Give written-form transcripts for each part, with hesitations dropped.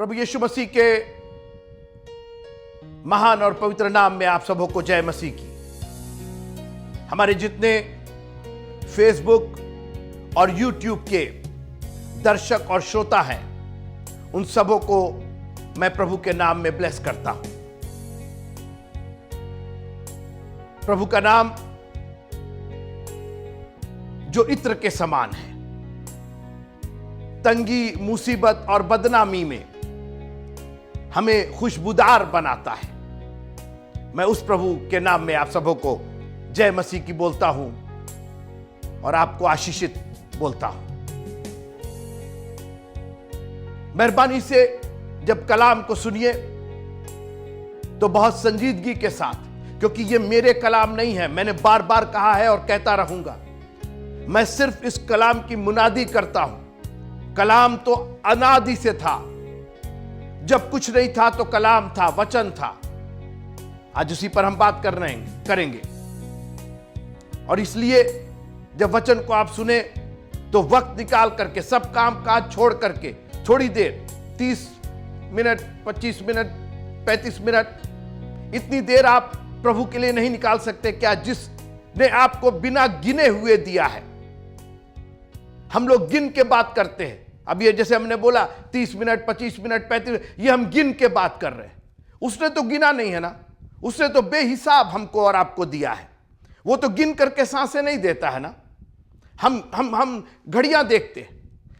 प्रभु यीशु मसीह के महान और पवित्र नाम में आप सबों को जय मसीह की। हमारे जितने फेसबुक और यूट्यूब के दर्शक और श्रोता हैं, उन सबों को मैं प्रभु के नाम में ब्लेस करता हूं। प्रभु का नाम जो इत्र के समान है, तंगी, मुसीबत और बदनामी में हमें खुशबूदार बनाता है। मैं उस प्रभु के नाम में आप सबों को जय मसीह की बोलता हूं और आपको आशीषित बोलता हूं। मेहरबानी से जब कलाम को सुनिए तो बहुत संजीदगी के साथ, क्योंकि ये मेरे कलाम नहीं है, मैंने बार बार कहा है और कहता रहूंगा। मैं सिर्फ इस कलाम की मुनादी करता हूं। कलाम तो अनादि से था, जब कुछ नहीं था तो कलाम था, वचन था। आज उसी पर हम बात करेंगे। और इसलिए जब वचन को आप सुने तो वक्त निकाल करके, सब काम काज छोड़ करके थोड़ी देर, 30 मिनट, 25 मिनट, 35 मिनट, इतनी देर आप प्रभु के लिए नहीं निकाल सकते क्या, जिसने आपको बिना गिने हुए दिया है। हम लोग गिन के बात करते हैं। अब ये जैसे हमने बोला 30 मिनट, 25 मिनट, 35, ये हम गिन के बात कर रहे हैं। उसने तो गिना नहीं है ना, उसने तो बेहिसाब हमको और आपको दिया है। वो तो गिन करके सांसें नहीं देता है ना। हम घड़ियां देखते हैं,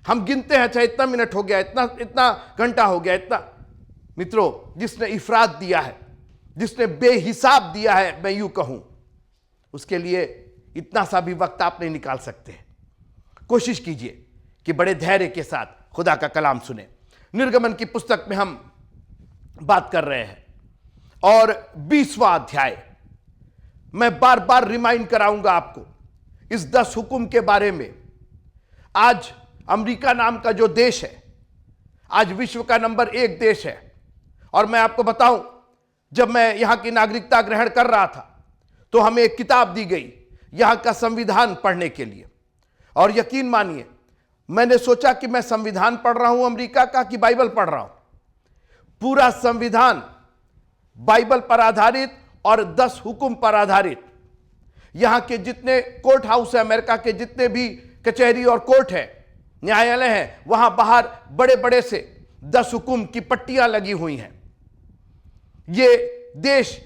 हम गिनते हैं, अच्छा इतना मिनट हो गया, इतना घंटा हो गया, इतना। मित्रों, जिसने इफरात दिया है, जिसने बेहिसाब दिया है, मैं यूं कहूं, उसके लिए इतना सा भी वक्त आप नहीं निकाल सकते। कोशिश कीजिए कि बड़े धैर्य के साथ खुदा का कलाम सुने। निर्गमन की पुस्तक में हम बात कर रहे हैं और 20वां अध्याय। मैं बार बार रिमाइंड कराऊंगा आपको इस 10 हुक्म के बारे में। आज अमेरिका नाम का जो देश है, आज विश्व का नंबर 1 देश है। और मैं आपको बताऊं, जब मैं यहां की नागरिकता ग्रहण कर रहा था तो हमें एक किताब दी गई यहां का संविधान पढ़ने के लिए। और यकीन मानिए, मैंने सोचा कि मैं संविधान पढ़ रहा हूं अमेरिका का कि बाइबल पढ़ रहा हूं। पूरा संविधान बाइबल पर आधारित और 10 हुक्म पर आधारित। यहां के जितने कोर्ट हाउस है, अमेरिका के जितने भी कचहरी और कोर्ट है, न्यायालय है, वहां बाहर बड़े बड़े से 10 हुक्म की पट्टियां लगी हुई हैं। ये देश,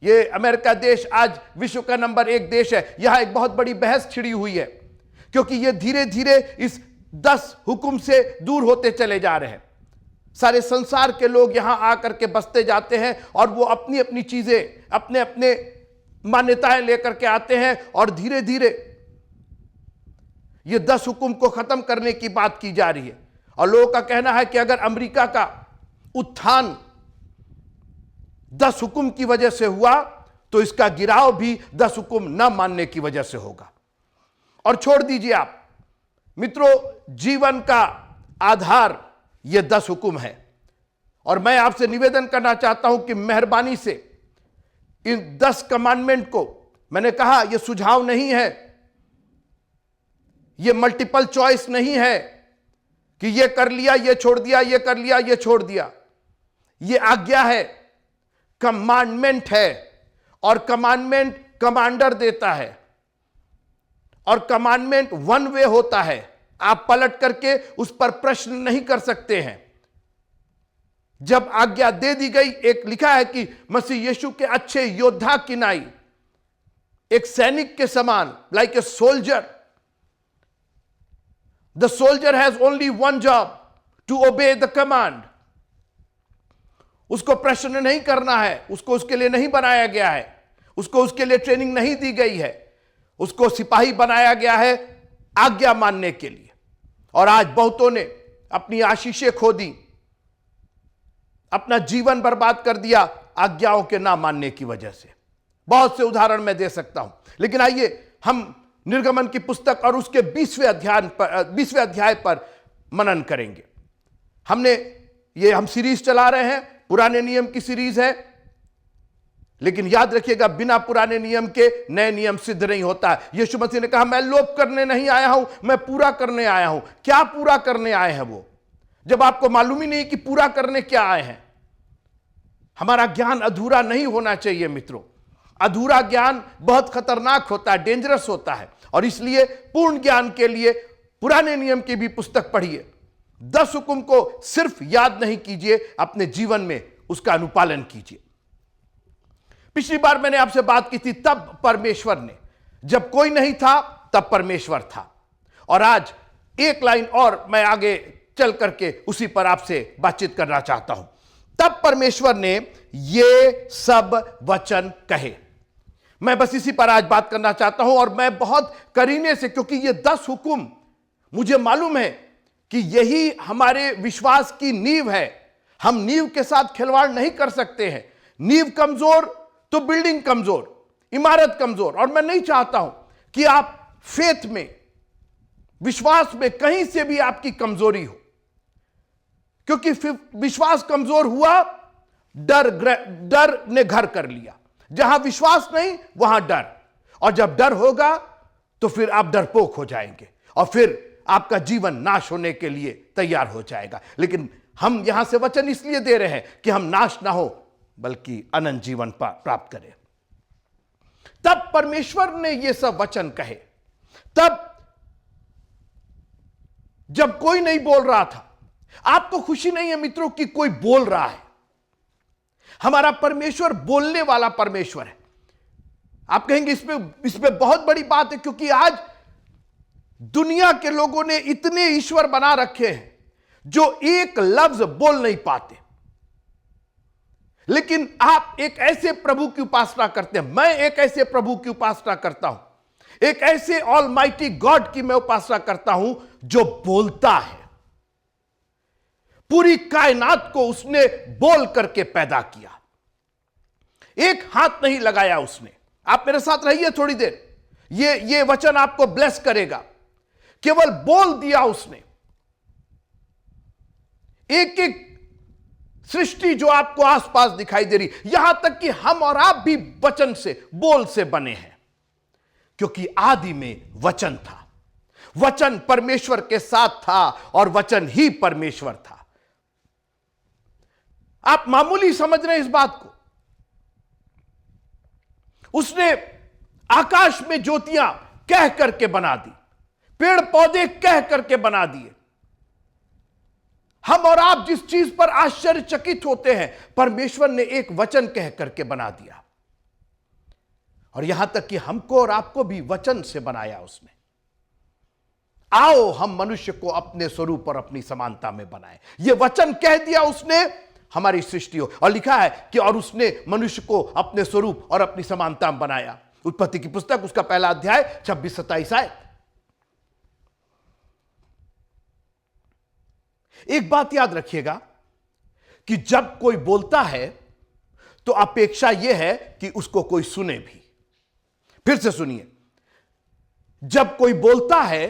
ये अमेरिका देश आज विश्व का नंबर 1 देश है। यहां एक बहुत बड़ी बहस छिड़ी हुई है, क्योंकि ये धीरे धीरे इस 10 हुक्म से दूर होते चले जा रहे हैं। सारे संसार के लोग यहां आकर के बसते जाते हैं और वो अपनी अपनी चीजें, अपने अपने मान्यताएं लेकर के आते हैं और धीरे धीरे ये 10 हुक्म को खत्म करने की बात की जा रही है। और लोगों का कहना है कि अगर अमेरिका का उत्थान 10 हुक्म की वजह से हुआ तो इसका गिराव भी 10 हुक्म न मानने की वजह से होगा। और छोड़ दीजिए आप मित्रों, जीवन का आधार ये 10 हुक्म है। और मैं आपसे निवेदन करना चाहता हूं कि मेहरबानी से इन 10 कमांडमेंट को, मैंने कहा ये सुझाव नहीं है, ये मल्टीपल चॉइस नहीं है कि ये कर लिया, ये छोड़ दिया, ये कर लिया, ये छोड़ दिया। ये आज्ञा है, कमांडमेंट है। और कमांडमेंट कमांडर देता है। और कमांडमेंट 1 वे होता है, आप पलट करके उस पर प्रश्न नहीं कर सकते हैं। जब आज्ञा दे दी गई, एक लिखा है कि मसीह यीशु के अच्छे योद्धा की नाई, एक सैनिक के समान, like a soldier, the soldier has only 1 job, to obey the command. उसको प्रश्न नहीं करना है, उसको उसके लिए नहीं बनाया गया है, उसको उसके लिए ट्रेनिंग नहीं दी गई है। उसको सिपाही बनाया गया है आज्ञा मानने के लिए। और आज बहुतों ने अपनी आशीषें खो दी, अपना जीवन बर्बाद कर दिया आज्ञाओं के ना मानने की वजह से। बहुत से उदाहरण मैं दे सकता हूं, लेकिन आइए हम निर्गमन की पुस्तक और उसके 20वें अध्याय पर मनन करेंगे। हम सीरीज चला रहे हैं, पुराने नियम की सीरीज है। लेकिन याद रखिएगा, बिना पुराने नियम के नए नियम सिद्ध नहीं होता है। यीशु मसीह ने कहा, मैं लोप करने नहीं आया हूं, मैं पूरा करने आया हूं। क्या पूरा करने आए हैं वो? जब आपको मालूम ही नहीं कि पूरा करने क्या आए हैं। हमारा ज्ञान अधूरा नहीं होना चाहिए मित्रों। अधूरा ज्ञान बहुत खतरनाक होता है, डेंजरस होता है। और इसलिए पूर्ण ज्ञान के लिए पुराने नियम की भी पुस्तक पढ़िए। 10 हुक्म को सिर्फ याद नहीं कीजिए, अपने जीवन में उसका अनुपालन कीजिए। पिछली बार मैंने आपसे बात की थी, तब परमेश्वर ने, जब कोई नहीं था तब परमेश्वर था। और आज एक लाइन और मैं आगे चल करके उसी पर आपसे बातचीत करना चाहता हूं। तब परमेश्वर ने ये सब वचन कहे। मैं बस इसी पर आज बात करना चाहता हूं, और मैं बहुत करीने से, क्योंकि ये 10 हुक्म मुझे मालूम है कि यही हमारे विश्वास की नींव है। हम नींव के साथ खिलवाड़ नहीं कर सकते हैं। नींव कमजोर तो बिल्डिंग कमजोर, इमारत कमजोर। और मैं नहीं चाहता हूं कि आप फेथ में, विश्वास में कहीं से भी आपकी कमजोरी हो, क्योंकि विश्वास कमजोर हुआ, डर ने घर कर लिया। जहां विश्वास नहीं वहां डर, और जब डर होगा तो फिर आप डरपोक हो जाएंगे, और फिर आपका जीवन नाश होने के लिए तैयार हो जाएगा। लेकिन हम यहां से वचन इसलिए दे रहे हैं कि हम नाश ना हो, बल्कि अनंत जीवन प्राप्त करें। तब परमेश्वर ने यह सब वचन कहे। तब जब कोई नहीं बोल रहा था। आपको खुशी नहीं है मित्रों कि कोई बोल रहा है? हमारा परमेश्वर बोलने वाला परमेश्वर है। आप कहेंगे इसमें बहुत बड़ी बात है, क्योंकि आज दुनिया के लोगों ने इतने ईश्वर बना रखे हैं जो एक लफ्ज बोल नहीं पाते। लेकिन आप एक ऐसे प्रभु की उपासना करते हैं, मैं एक ऐसे प्रभु की उपासना करता हूं, एक ऐसे ऑलमाइटी गॉड की मैं उपासना करता हूं जो बोलता है। पूरी कायनात को उसने बोल करके पैदा किया। एक हाथ नहीं लगाया उसने। आप मेरे साथ रहिए थोड़ी देर, ये वचन आपको ब्लेस करेगा। केवल बोल दिया उसने। एक एक सृष्टि जो आपको आसपास दिखाई दे रही, यहां तक कि हम और आप भी वचन से, बोल से बने हैं, क्योंकि आदि में वचन था। वचन परमेश्वर के साथ था और वचन ही परमेश्वर था। आप मामूली समझ रहे हैं इस बात को? उसने आकाश में ज्योतियां कह करके बना दी, पेड़ पौधे कह करके बना दिए। हम और आप जिस चीज पर आश्चर्यचकित होते हैं, परमेश्वर ने एक वचन कह करके बना दिया। और यहां तक कि हमको और आपको भी वचन से बनाया उसने। आओ हम मनुष्य को अपने स्वरूप और अपनी समानता में बनाए, यह वचन कह दिया उसने, हमारी सृष्टि हो। और लिखा है कि और उसने मनुष्य को अपने स्वरूप और अपनी समानता में बनाया। उत्पत्ति की पुस्तक उसका पहला अध्याय 26-27 आयत। एक बात याद रखिएगा कि जब कोई बोलता है तो अपेक्षा यह है कि उसको कोई सुने भी। फिर से सुनिए, जब कोई बोलता है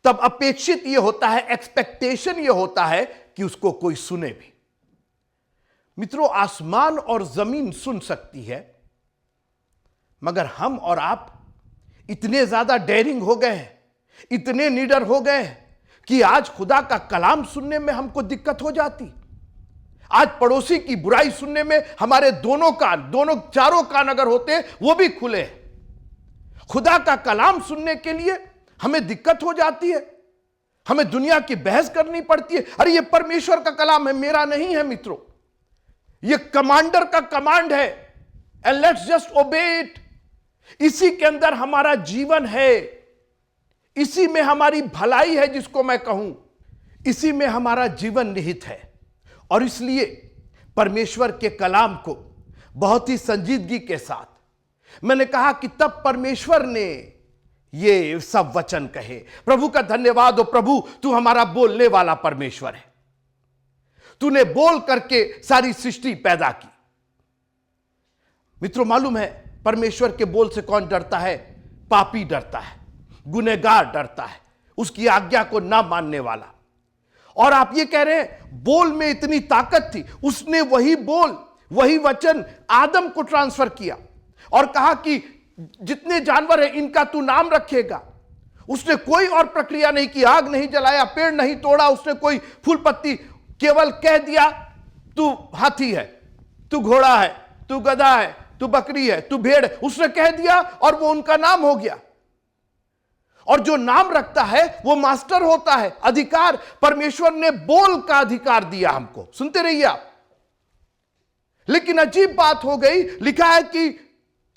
तब अपेक्षित यह होता है, एक्सपेक्टेशन यह होता है कि उसको कोई सुने भी। मित्रों, आसमान और जमीन सुन सकती है, मगर हम और आप इतने ज्यादा डेयरिंग हो गए हैं, इतने निडर हो गए हैं कि आज खुदा का कलाम सुनने में हमको दिक्कत हो जाती। आज पड़ोसी की बुराई सुनने में हमारे दोनों चारों कान अगर होते वो भी खुले हैं। खुदा का कलाम सुनने के लिए हमें दिक्कत हो जाती है, हमें दुनिया की बहस करनी पड़ती है। अरे ये परमेश्वर का कलाम है, मेरा नहीं है मित्रों। ये कमांडर का कमांड है, एंड लेट्स जस्ट ओबे इट। इसी के अंदर हमारा जीवन है, इसी में हमारी भलाई है, जिसको मैं कहूं इसी में हमारा जीवन निहित है। और इसलिए परमेश्वर के कलाम को बहुत ही संजीदगी के साथ, मैंने कहा कि तब परमेश्वर ने ये सब वचन कहे। प्रभु का धन्यवाद हो। प्रभु, तू हमारा बोलने वाला परमेश्वर है। तूने बोल करके सारी सृष्टि पैदा की। मित्रों, मालूम है परमेश्वर के बोल से कौन डरता है? पापी डरता है, गुनहगार डरता है, उसकी आज्ञा को ना मानने वाला। और आप ये कह रहे हैं बोल में इतनी ताकत थी, उसने वही बोल, वही वचन आदम को ट्रांसफर किया और कहा कि जितने जानवर हैं इनका तू नाम रखेगा। उसने कोई और प्रक्रिया नहीं की, आग नहीं जलाया, पेड़ नहीं तोड़ा, उसने कोई फूल पत्ती, केवल कह दिया तू हाथी है, तू घोड़ा है, तू गधा है, तू बकरी है, तू भेड़ है। उसने कह दिया और वो उनका नाम हो गया। और जो नाम रखता है वो मास्टर होता है। अधिकार परमेश्वर ने बोल का अधिकार दिया हमको। सुनते रहिए आप। लेकिन अजीब बात हो गई, लिखा है कि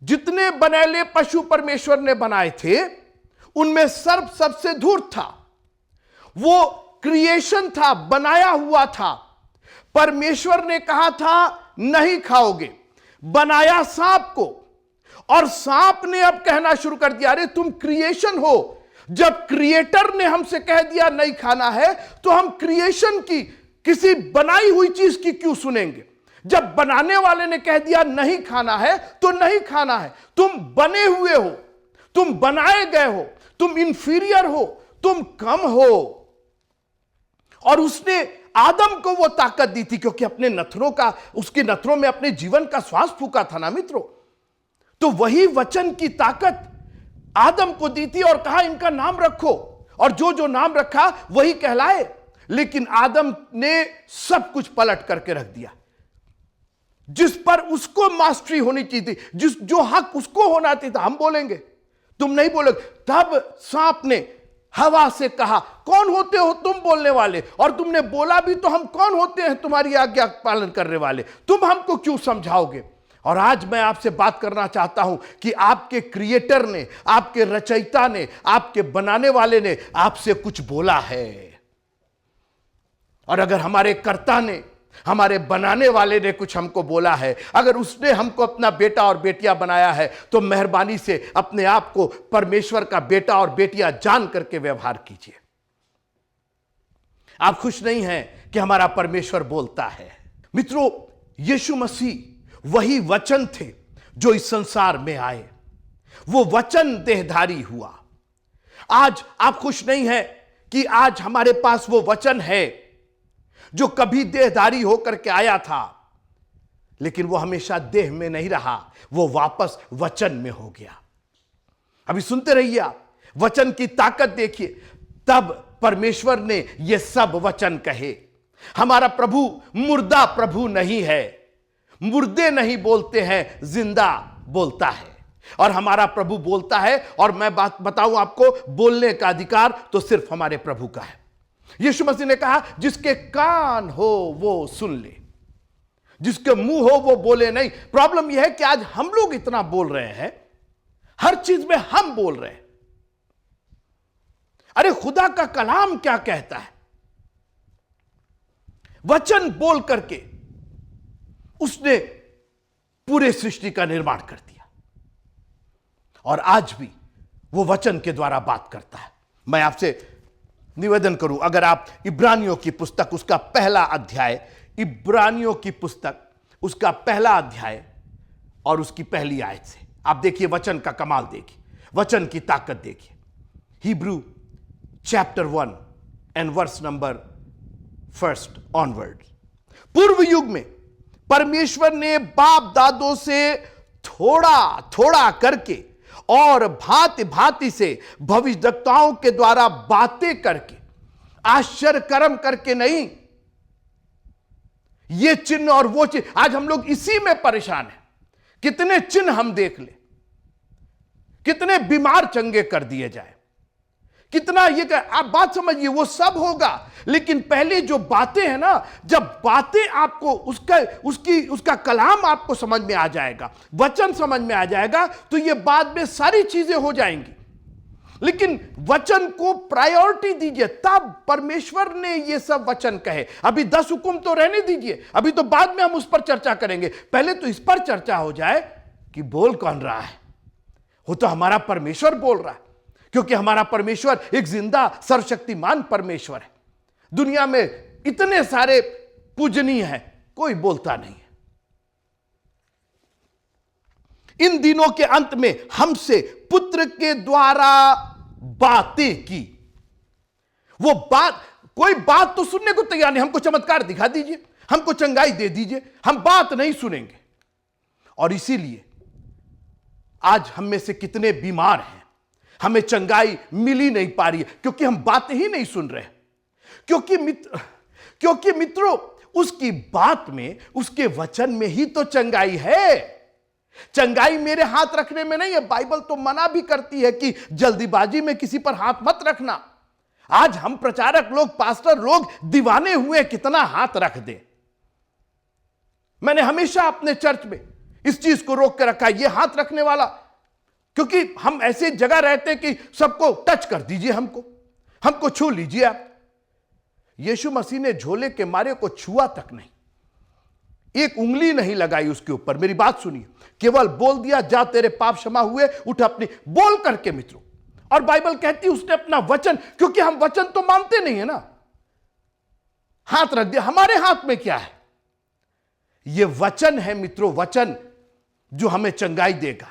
जितने बनेले पशु परमेश्वर ने बनाए थे उनमें सर्प सबसे धूर्त था। वो क्रिएशन था, बनाया हुआ था। परमेश्वर ने कहा था नहीं खाओगे, बनाया सांप को, और सांप ने अब कहना शुरू कर दिया अरे तुम क्रिएशन हो। जब क्रिएटर ने हमसे कह दिया नहीं खाना है तो हम क्रिएशन की, किसी बनाई हुई चीज की क्यों सुनेंगे? जब बनाने वाले ने कह दिया नहीं खाना है तो नहीं खाना है। तुम बने हुए हो, तुम बनाए गए हो, तुम इंफीरियर हो, तुम कम हो। और उसने आदम को वो ताकत दी थी क्योंकि अपने नथनों का, उसके नथनों में अपने जीवन का श्वास फूका था ना मित्रों। तो वही वचन की ताकत आदम को दी थी और कहा इनका नाम रखो, और जो जो नाम रखा वही कहलाए। लेकिन आदम ने सब कुछ पलट करके रख दिया। जिस पर उसको मास्टरी होनी चाहिए थी, जिस जो हक उसको होना चाहिए था, हम बोलेंगे, तुम नहीं बोलोगे। तब सांप ने हवा से कहा कौन होते हो तुम बोलने वाले, और तुमने बोला भी तो हम कौन होते हैं तुम्हारी आज्ञा पालन करने वाले, तुम हमको क्यों समझाओगे? और आज मैं आपसे बात करना चाहता हूं कि आपके क्रिएटर ने, आपके रचयिता ने, आपके बनाने वाले ने आपसे कुछ बोला है। और अगर हमारे कर्ता ने, हमारे बनाने वाले ने कुछ हमको बोला है, अगर उसने हमको अपना बेटा और बेटियां बनाया है, तो मेहरबानी से अपने आप को परमेश्वर का बेटा और बेटियां जान करके व्यवहार कीजिए। आप खुश नहीं हैं कि हमारा परमेश्वर बोलता है। मित्रों, यीशु मसीह वही वचन थे जो इस संसार में आए। वो वचन देहधारी हुआ। आज आप खुश नहीं हैं कि आज हमारे पास वो वचन है जो कभी देहधारी होकर के आया था, लेकिन वो हमेशा देह में नहीं रहा, वो वापस वचन में हो गया। अभी सुनते रहिए आप, वचन की ताकत देखिए। तब परमेश्वर ने ये सब वचन कहे। हमारा प्रभु मुर्दा प्रभु नहीं है, मुर्दे नहीं बोलते हैं, जिंदा बोलता है। और हमारा प्रभु बोलता है। और मैं बात बताऊं आपको, बोलने का अधिकार तो सिर्फ हमारे प्रभु का है। यीशु मसीह ने कहा जिसके कान हो वो सुन ले, जिसके मुंह हो वो बोले नहीं। प्रॉब्लम यह है कि आज हम लोग इतना बोल रहे हैं, हर चीज में हम बोल रहे हैं। अरे खुदा का कलाम क्या कहता है? वचन बोल करके उसने पूरे सृष्टि का निर्माण कर दिया, और आज भी वो वचन के द्वारा बात करता है। मैं आपसे निवेदन करूं, अगर आप इब्रानियों की पुस्तक, उसका पहला अध्याय, इब्रानियों की पुस्तक उसका पहला अध्याय और उसकी पहली आयत से आप देखिए वचन का कमाल देखिए, वचन की ताकत देखिए। Hebrew chapter 1 and verse number 1 onward. पूर्व युग में परमेश्वर ने बाप दादों से थोड़ा थोड़ा करके और भांति भांति से भविष्यद्वक्ताओं के द्वारा बातें करके, आश्चर्य कर्म करके नहीं, ये चिन्ह और वो चिन्ह। आज हम लोग इसी में परेशान हैं। कितने चिन्ह हम देख ले, कितने बीमार चंगे कर दिए जाए, कितना ये कर, आप बात समझिए, वो सब होगा। लेकिन पहले जो बातें हैं ना, जब बातें आपको उसका कलाम आपको समझ में आ जाएगा, वचन समझ में आ जाएगा, तो ये बाद में सारी चीजें हो जाएंगी। लेकिन वचन को प्रायोरिटी दीजिए, तब परमेश्वर ने ये सब वचन कहे। अभी 10 हुक्म तो रहने दीजिए, अभी तो बाद में हम उस पर चर्चा करेंगे। पहले तो इस पर चर्चा हो जाए कि बोल कौन रहा है। वो तो हमारा परमेश्वर बोल रहा है, क्योंकि हमारा परमेश्वर एक जिंदा सर्वशक्तिमान परमेश्वर है। दुनिया में इतने सारे पूजनीय हैं, कोई बोलता नहीं है। इन दिनों के अंत में हमसे पुत्र के द्वारा बातें की। वो बात, कोई बात तो सुनने को तैयार नहीं। हमको चमत्कार दिखा दीजिए, हमको चंगाई दे दीजिए, हम बात नहीं सुनेंगे। और इसीलिए आज हम में से कितने बीमार हैं, हमें चंगाई मिल ही नहीं पा रही है क्योंकि हम बातें ही नहीं सुन रहे। क्योंकि मित्रों, उसकी बात में, उसके वचन में ही तो चंगाई है। चंगाई मेरे हाथ रखने में नहीं है। बाइबल तो मना भी करती है कि जल्दीबाजी में किसी पर हाथ मत रखना। आज हम प्रचारक लोग, पास्टर लोग दीवाने हुए कितना हाथ रख दे। मैंने हमेशा अपने चर्च में इस चीज को रोक के रखा है, ये हाथ रखने वाला, क्योंकि हम ऐसी जगह रहते हैं कि सबको टच कर दीजिए, हमको छू लीजिए आप। यीशु मसीह ने झोले के मारे को छुआ तक नहीं, एक उंगली नहीं लगाई उसके ऊपर। मेरी बात सुनिए, केवल बोल दिया, जा तेरे पाप क्षमा हुए, उठ अपनी, बोल करके मित्रों। और बाइबल कहती है उसने अपना वचन, क्योंकि हम वचन तो मानते नहीं है ना, हाथ रख दिया। हमारे हाथ में क्या है? यह वचन है मित्रों, वचन जो हमें चंगाई देगा।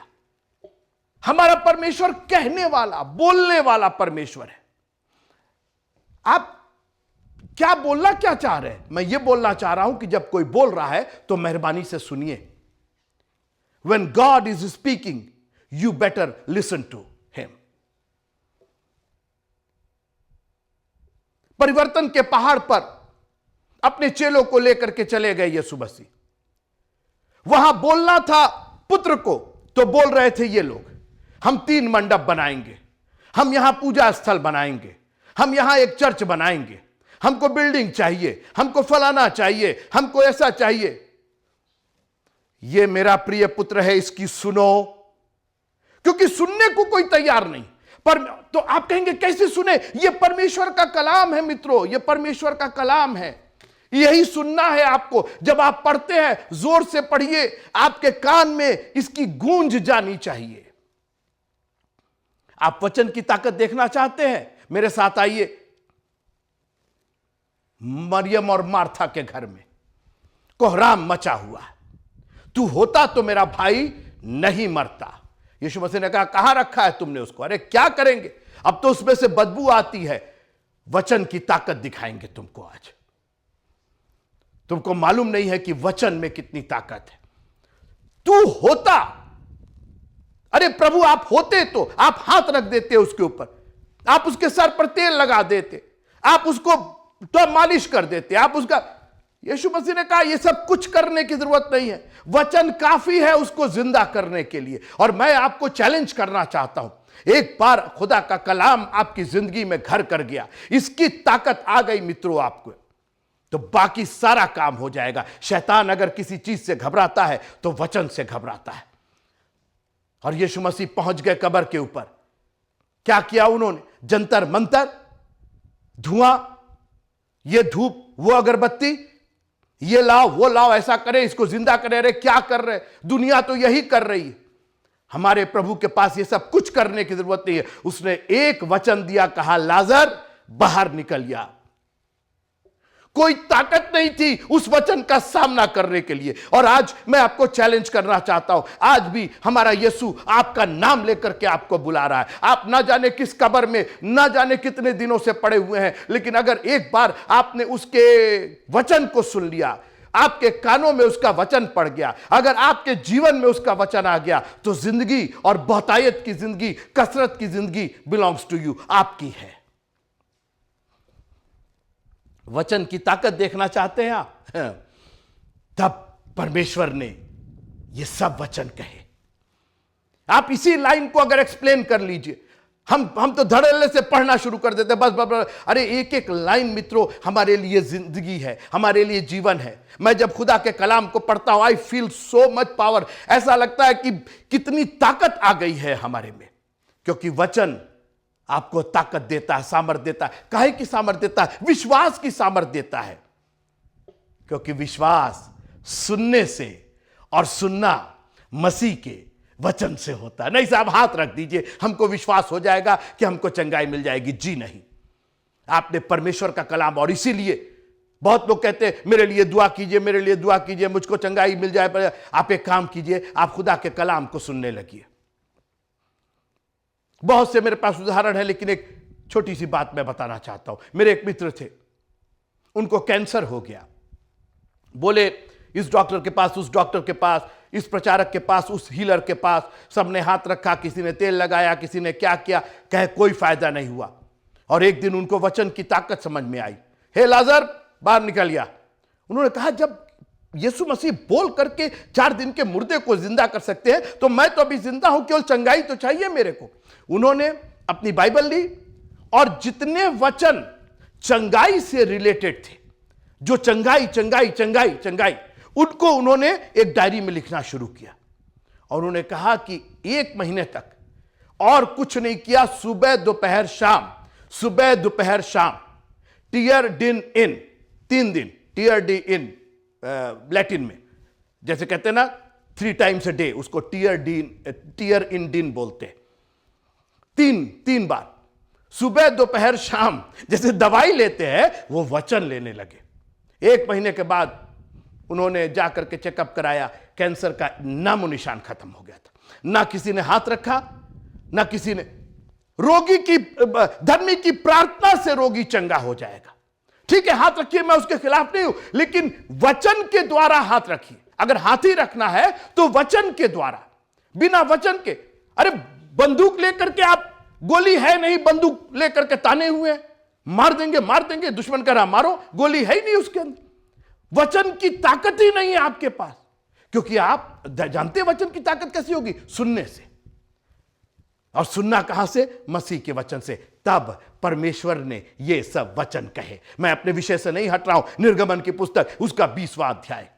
हमारा परमेश्वर कहने वाला, बोलने वाला परमेश्वर है। आप क्या बोलना क्या चाह रहे हैं? मैं ये बोलना चाह रहा हूं कि जब कोई बोल रहा है तो मेहरबानी से सुनिए। When God is speaking, you better listen to him. परिवर्तन के पहाड़ पर अपने चेलों को लेकर के चले गए यीशु मसीह। वहां बोलना था पुत्र को, तो बोल रहे थे ये लोग, हम 3 मंडप बनाएंगे, हम यहां पूजा स्थल बनाएंगे, हम यहां एक चर्च बनाएंगे, हमको बिल्डिंग चाहिए, हमको फलाना चाहिए, हमको ऐसा चाहिए। ये मेरा प्रिय पुत्र है, इसकी सुनो। क्योंकि सुनने को कोई तैयार नहीं। पर तो आप कहेंगे कैसे सुने? ये परमेश्वर का कलाम है मित्रों, ये परमेश्वर का कलाम है, यही सुनना है आपको। जब आप पढ़ते हैं जोर से पढ़िए, आपके कान में इसकी गूंज जानी चाहिए। आप वचन की ताकत देखना चाहते हैं? मेरे साथ आइए। मरियम और मार्था के घर में कोहराम मचा हुआ है। तू होता तो मेरा भाई नहीं मरता। यीशु मसीह ने कहा, कहां रखा है तुमने उसको? अरे क्या करेंगे, अब तो उसमें से बदबू आती है। वचन की ताकत दिखाएंगे तुमको आज। तुमको मालूम नहीं है कि वचन में कितनी ताकत है। तू होता, अरे प्रभु आप होते तो आप हाथ रख देते उसके ऊपर, आप उसके सर पर तेल लगा देते, आप उसको तो मालिश कर देते, आप उसका। यीशु मसीह ने कहा यह सब कुछ करने की जरूरत नहीं है, वचन काफी है उसको जिंदा करने के लिए। और मैं आपको चैलेंज करना चाहता हूं, एक बार खुदा का कलाम आपकी जिंदगी में घर कर गया, इसकी ताकत आ गई मित्रों आपको, तो बाकी सारा काम हो जाएगा। शैतान अगर किसी चीज से घबराता है तो वचन से घबराता है। और यीशु मसीह पहुंच गए कब्र के ऊपर। क्या किया उन्होंने? जंतर मंतर, धुआं, ये धूप, वो अगरबत्ती, ये लाओ वो लाओ, ऐसा करे, इसको जिंदा करे। अरे क्या कर रहे? दुनिया तो यही कर रही है। हमारे प्रभु के पास ये सब कुछ करने की जरूरत नहीं है। उसने एक वचन दिया, कहा लाजर बाहर निकल जा। कोई ताकत नहीं थी उस वचन का सामना करने के लिए। और आज मैं आपको चैलेंज करना चाहता हूं, आज भी हमारा यीशु आपका नाम लेकर के आपको बुला रहा है। आप ना जाने किस कब्र में, ना जाने कितने दिनों से पड़े हुए हैं, लेकिन अगर एक बार आपने उसके वचन को सुन लिया, आपके कानों में उसका वचन पड़ गया, अगर आपके जीवन में उसका वचन आ गया, तो जिंदगी और बहुतायत की जिंदगी, कसरत की जिंदगी बिलोंग्स टू यू, आपकी है। वचन की ताकत देखना चाहते हैं आप? तब परमेश्वर ने ये सब वचन कहे। आप इसी लाइन को अगर एक्सप्लेन कर लीजिए, हम तो धड़ल्ले से पढ़ना शुरू कर देते बस। अरे एक एक लाइन मित्रों हमारे लिए जिंदगी है, हमारे लिए जीवन है। मैं जब खुदा के कलाम को पढ़ता हूं, I feel so much power. ऐसा लगता है कि कितनी ताकत आ गई है हमारे में, क्योंकि वचन आपको ताकत देता है, सामर्थ देता है। काहे की सामर्थ देता है? विश्वास की सामर्थ देता है। क्योंकि विश्वास सुनने से, और सुनना मसीह के वचन से होता है। नहीं साहब हाथ रख दीजिए, हमको विश्वास हो जाएगा कि हमको चंगाई मिल जाएगी। जी नहीं, आपने परमेश्वर का कलाम, और इसीलिए बहुत लोग कहते हैं मेरे लिए दुआ कीजिए, मेरे लिए दुआ कीजिए, मुझको चंगाई मिल जाए। आप एक काम कीजिए, आप खुदा के कलाम को सुनने लगिए। बहुत से मेरे पास उदाहरण है, लेकिन एक छोटी सी बात मैं बताना चाहता हूं। मेरे एक मित्र थे, उनको कैंसर हो गया। बोले इस डॉक्टर के पास, उस डॉक्टर के पास, इस प्रचारक के पास, उस हीलर के पास, सबने हाथ रखा, किसी ने तेल लगाया, किसी ने क्या किया, कहे कोई फायदा नहीं हुआ। और एक दिन उनको वचन की ताकत समझ में आई। हे लाजर बाहर निकल गया। उन्होंने कहा जब यीशु मसीह बोल करके 4 दिन के मुर्दे को जिंदा कर सकते हैं तो मैं तो अभी जिंदा हूं, केवल चंगाई तो चाहिए मेरे को। उन्होंने अपनी बाइबल ली और जितने वचन चंगाई से रिलेटेड थे, जो चंगाई चंगाई चंगाई चंगाई, उनको उन्होंने एक डायरी में लिखना शुरू किया। और उन्होंने कहा कि 1 महीने तक और कुछ नहीं किया, सुबह दोपहर शाम, सुबह दोपहर शाम, टीयर डिन इन, 3 दिन, टीयर डी इन लैटिन में जैसे कहते हैं ना 3 टाइम्स अ डे, उसको टीयर इन डिन बोलते हैं। 3 बार, सुबह दोपहर शाम, जैसे दवाई लेते हैं वो वचन लेने लगे। 1 महीने के बाद उन्होंने जाकर के चेकअप कराया, कैंसर का नामो निशान खत्म हो गया था। ना किसी ने हाथ रखा, ना किसी ने, रोगी की, धर्मी की प्रार्थना से रोगी चंगा हो जाएगा। ठीक है, हाथ रखिए, मैं उसके खिलाफ नहीं हूं, लेकिन वचन के द्वारा हाथ रखिए। अगर हाथ ही रखना है तो वचन के द्वारा, बिना वचन के। अरे बंदूक लेकर के आप, गोली है नहीं, बंदूक लेकर के ताने हुए हैं, मार देंगे, दुश्मन कह रहा मारो, गोली है ही नहीं उसके अंदर। वचन की ताकत ही नहीं है आपके पास, क्योंकि आप जानते हैं वचन की ताकत कैसी होगी, सुनने से। और सुनना कहां से? मसीह के वचन से। तब परमेश्वर ने ये सब वचन कहे। मैं अपने विषय से नहीं हट रहा हूं। निर्गमन की पुस्तक उसका 20वां अध्याय।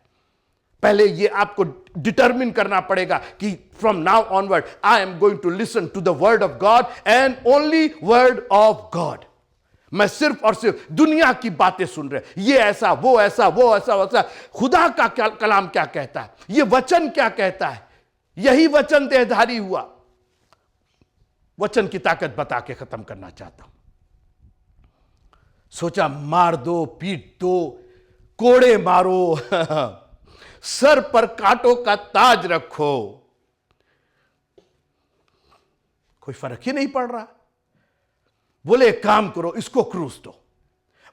पहले ये आपको डिटरमिन करना पड़ेगा कि from now onward I am going to listen to the word of God and only word of God. मैं सिर्फ और सिर्फ दुनिया की बातें सुन रहे, ये ऐसा, वो ऐसा, वो ऐसा वैसा। खुदा का कलाम क्या कहता है, ये वचन क्या कहता है, यही वचन देहधारी हुआ। वचन की ताकत बता के खत्म करना चाहता हूं। सोचा मार दो, पीट दो, कोड़े मारो, सर पर कांटों का ताज रखो, कोई फर्क ही नहीं पड़ रहा। बोले एक काम करो, इसको क्रूस दो,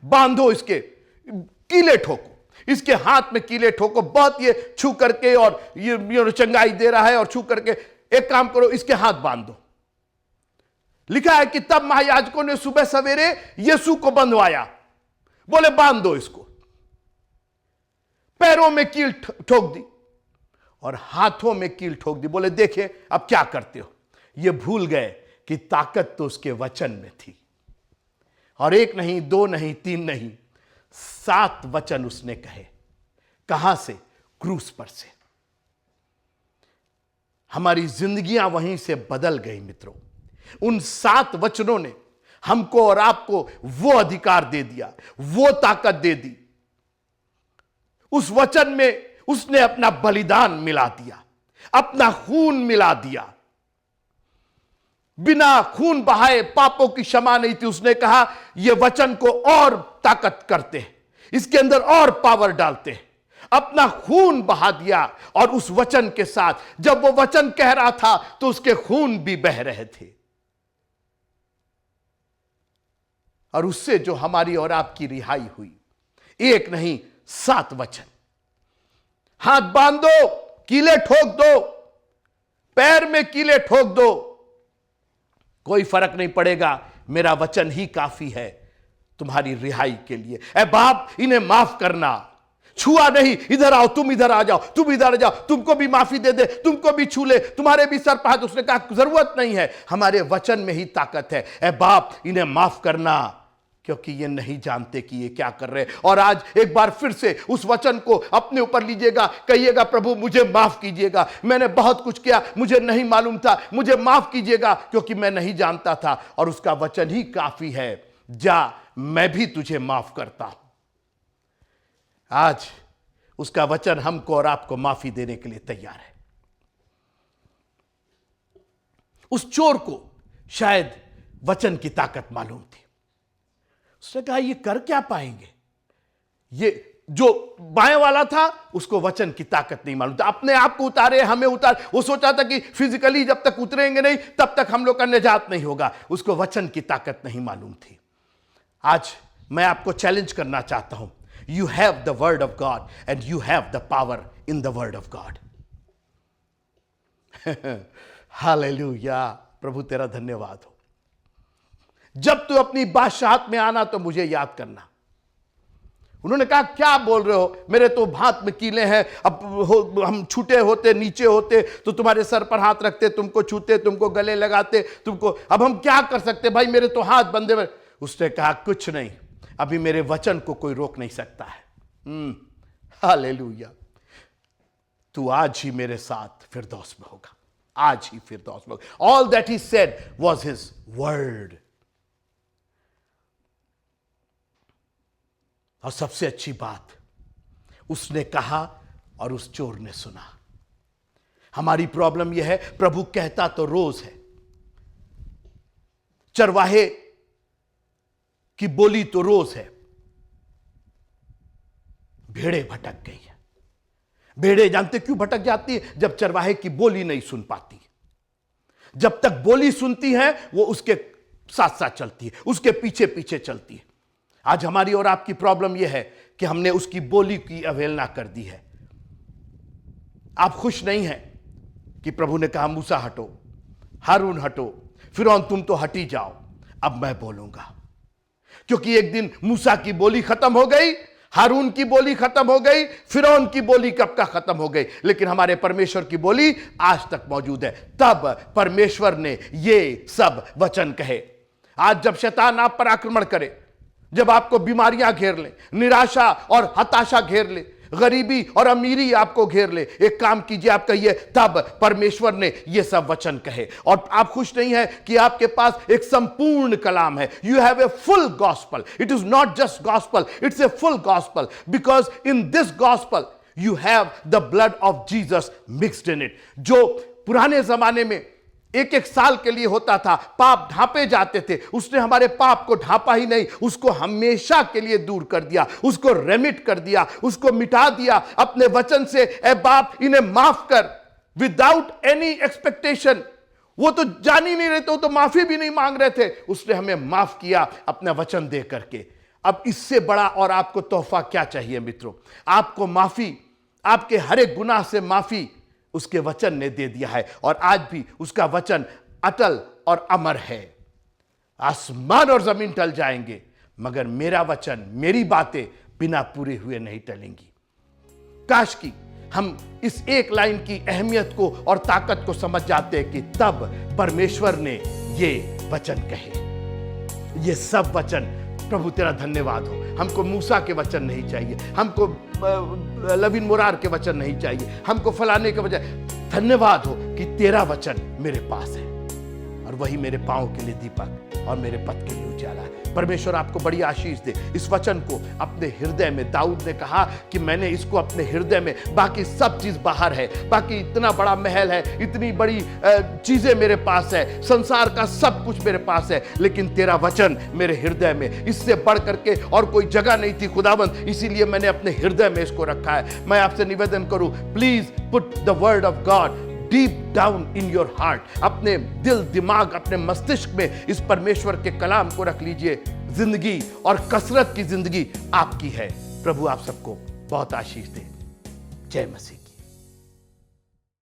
बांधो, इसके कीले ठोको, इसके हाथ में कीले ठोको, बहुत ये छू करके, और ये चंगाई दे रहा है और छू करके, एक काम करो, इसके हाथ बांध दो। लिखा है कि तब महायाजकों ने सुबह सवेरे यीशु को बंधवाया। बोले बांध दो इसको, पैरों में कील ठोक दी और हाथों में कील ठोक दी। बोले देखे अब क्या करते हो। ये भूल गए कि ताकत तो उसके वचन में थी। और 1 नहीं, 2 नहीं, 3 नहीं, 7 वचन उसने कहे। कहां से? क्रूस पर से। हमारी जिंदगियां वहीं से बदल गई मित्रों। उन 7 वचनों ने हमको और आपको वो अधिकार दे दिया, वो ताकत दे दी। उस वचन में उसने अपना बलिदान मिला दिया, अपना खून मिला दिया। बिना खून बहाए पापों की क्षमा नहीं थी। उसने कहा यह वचन को और ताकत करते हैं, इसके अंदर और पावर डालते हैं। अपना खून बहा दिया, और उस वचन के साथ जब वो वचन कह रहा था तो उसके खून भी बह रहे थे। और उससे जो हमारी और आपकी रिहाई हुई, 1 नहीं 7 वचन। हाथ बांध दो, कीले ठोक दो, पैर में कीले ठोक दो, कोई फर्क नहीं पड़ेगा, मेरा वचन ही काफी है तुम्हारी रिहाई के लिए। ऐ बाप इन्हें माफ करना, छुआ नहीं, इधर आओ, तुम इधर आ जाओ, तुम इधर आ जाओ, तुमको भी माफी दे दे, तुमको भी छू ले, तुम्हारे भी सर पर हाथ। उसने कहा जरूरत नहीं है, हमारे वचन में ही ताकत है। ऐ बाप इन्हें माफ करना, क्योंकि ये नहीं जानते कि ये क्या कर रहे हैं। और आज एक बार फिर से उस वचन को अपने ऊपर लीजिएगा, कहिएगा प्रभु मुझे माफ कीजिएगा, मैंने बहुत कुछ किया, मुझे नहीं मालूम था, मुझे माफ कीजिएगा क्योंकि मैं नहीं जानता था। और उसका वचन ही काफी है, जा मैं भी तुझे माफ करता हूं। आज उसका वचन हमको और आपको माफी देने के लिए तैयार है। उस चोर को शायद वचन की ताकत मालूम थी। उसने कहा ये कर क्या पाएंगे। ये जो बाएं वाला था उसको वचन की ताकत नहीं मालूम था, अपने आप को उतारे, हमें उतार। वो सोचा था कि फिजिकली जब तक उतरेंगे नहीं तब तक हम लोग का निजात नहीं होगा। उसको वचन की ताकत नहीं मालूम थी। आज मैं आपको चैलेंज करना चाहता हूं, you have the word of God and you have the power in the word of God. Hallelujah, प्रभु तेरा धन्यवाद हो। जब तू अपनी बादशाहत में आना तो मुझे याद करना। उन्होंने कहा क्या बोल रहे हो, मेरे तो हाथ में कीले हैं, अब हम छूटे होते नीचे होते तो तुम्हारे सर पर हाथ रखते, तुमको छूते, तुमको गले लगाते, तुमको, अब हम क्या कर सकते भाई, मेरे तो हाथ बंधे हुए। उसने कहा कुछ नहीं, अभी मेरे वचन को कोई रोक नहीं सकता है। हालेलुया, तू आज ही मेरे साथ फिरदौस में होगा, आज ही फिरदौस में होगा। All that he said was his word. और सबसे अच्छी बात, उसने कहा और उस चोर ने सुना। हमारी प्रॉब्लम यह है, प्रभु कहता तो रोज है, चरवाहे की बोली तो रोज है, भेड़ें भटक गई है। भेड़ें जानते क्यों भटक जाती है? जब चरवाहे की बोली नहीं सुन पाती। जब तक बोली सुनती है वो उसके साथ साथ चलती है, उसके पीछे पीछे चलती है। आज हमारी और आपकी प्रॉब्लम यह है कि हमने उसकी बोली की अवहेलना कर दी है। आप खुश नहीं हैं कि प्रभु ने कहा मूसा हटो, हारून हटो, फिरौन तुम तो हट ही जाओ, अब मैं बोलूंगा। क्योंकि एक दिन मूसा की बोली खत्म हो गई, हारून की बोली खत्म हो गई, फिरौन की बोली कब का खत्म हो गई, लेकिन हमारे परमेश्वर की बोली आज तक मौजूद है। तब परमेश्वर ने ये सब वचन कहे। आज जब शैतान आप पर आक्रमण करे, जब आपको बीमारियां घेर ले, निराशा और हताशा घेर ले, गरीबी और अमीरी आपको घेर ले, एक काम कीजिए, आप कहिए तब परमेश्वर ने ये सब वचन कहे। और आप खुश नहीं है कि आपके पास एक संपूर्ण कलाम है। You have a full gospel. It is not just gospel, it's a full gospel, because in this gospel you have the blood of Jesus mixed in it. जो पुराने जमाने में एक एक साल के लिए होता था, पाप ढांपे जाते थे, उसने हमारे पाप को ढांपा ही नहीं, उसको हमेशा के लिए दूर कर दिया, उसको रेमिट कर दिया, उसको मिटा दिया अपने वचन से। ए बाप, इन्हें माफ कर, विदाउट एनी एक्सपेक्टेशन। वो तो जान ही नहीं रहे थे, तो माफी भी नहीं मांग रहे थे, उसने हमें माफ किया अपना वचन दे करके। अब इससे बड़ा और आपको तोहफा क्या चाहिए मित्रों? आपको माफी, आपके हर एक गुनाह से माफी उसके वचन ने दे दिया है, और आज भी उसका वचन अटल और अमर है। आसमान और जमीन टल जाएंगे, मगर मेरा वचन, मेरी बातें बिना पूरे हुए नहीं टलेंगी। काश कि हम इस एक लाइन की अहमियत को और ताकत को समझ जाते हैं कि तब परमेश्वर ने ये वचन कहे। ये सब वचन, प्रभु तेरा धन्यवाद हो। हमको मूसा के वचन नहीं चाहिए, हमको लवीन मुरार के वचन नहीं चाहिए, हमको फलाने के वचन। धन्यवाद हो कि तेरा वचन मेरे पास है, और वही मेरे पांव के लिए दीपक और मेरे पथ के लिए उजाला है। परमेश्वर आपको बड़ी आशीष दे। इस वचन को अपने हृदय में, दाऊद ने कहा कि मैंने इसको अपने हृदय में, बाकी सब चीज बाहर है, बाकी इतना बड़ा महल है, इतनी बड़ी चीजें मेरे पास है, संसार का सब कुछ मेरे पास है, लेकिन तेरा वचन मेरे हृदय में, इससे बढ़ करके और कोई जगह नहीं थी खुदावंद, इसीलिए मैंने अपने हृदय में इसको रखा है। मैं आपसे निवेदन करूं, please put the word of God deep down in your heart. अपने दिल, दिमाग, अपने मस्तिष्क में इस परमेश्वर के कलाम को रख लीजिए। जिंदगी और कसरत की जिंदगी आपकी है। प्रभु आप सबको बहुत आशीष दे। जय मसीह।